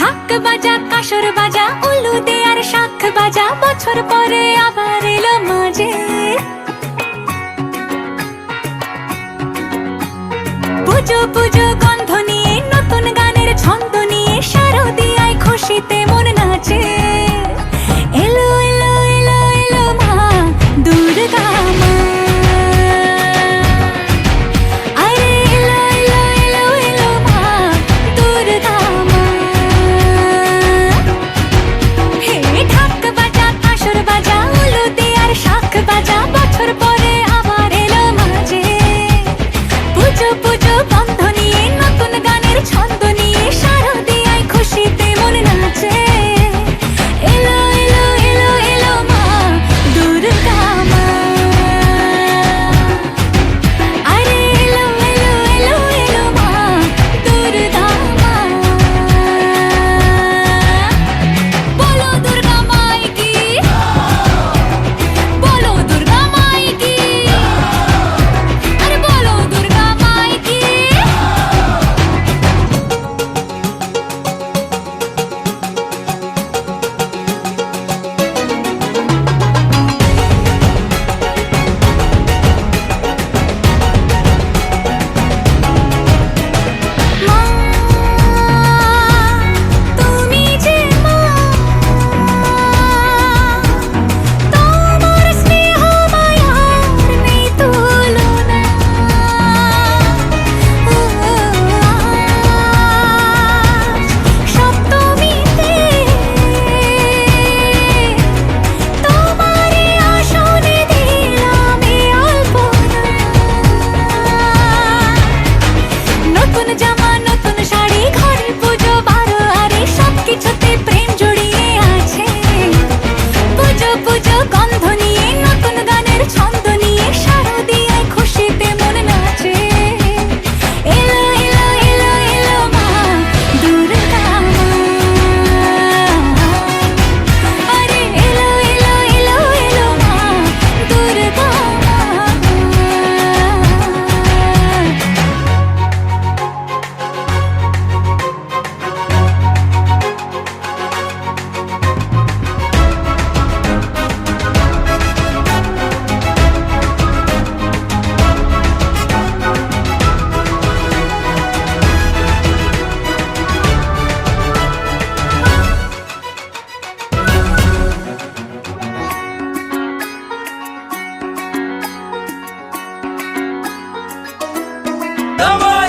ঢাক বাজা কাসর বাজা উলু দে আর শাখ বাজা, বছর পরে আবার এলো মাঝে। পুজো পুজো গন্ধ নিয়ে নতুন গানের ছন্দ নিয়ে শারদিয়ায় খুশিতে মন নাচে। এলো এলো এলো এলো মা দুর্গা মা, আরে এলো এলো এলো এলো মা দুর্গা মা। হে ঢাক বাজা কাসর বাজা উলু দে আর শাখ বাজা, বছর পরে আবার এলো মাঝে। পুজো পুজো গন্ধ নিয়ে নতুন গানের ছন্দ নিয়ে শারদিয়ায় খুশিতে মন নাচে। এলো এলো এলো এলো মা দুর্গা মা, আরে এলো এলো এলো এলো মা দুর্গা মা। বলো দুর্গা মাই কি, বলো দুর্গা মাই কি, আরে বলো দুর্গা মাই কি। মা তুমি যে মা, তোমার স্নেহ মায়ার নেই তুলনা। সপ্তমীতে তোমারে আসনে দিলাম এই আলপনা। নতুন জামা নতুন শাড়ি ঘরে পুজো বারো, আরে সবকিছুতে প্রেম জড়িয়ে আছে। পুজো পুজো গন্ধ নিয়ে নতুন গানের ছন্দ নিয়ে শারদিয়ায় খুশিতে মন নাচে। এলো এলো এলো এলো মা দুর্গা মা, আরে এলো এলো এলো এলো মা দুর্গা মা। Come on!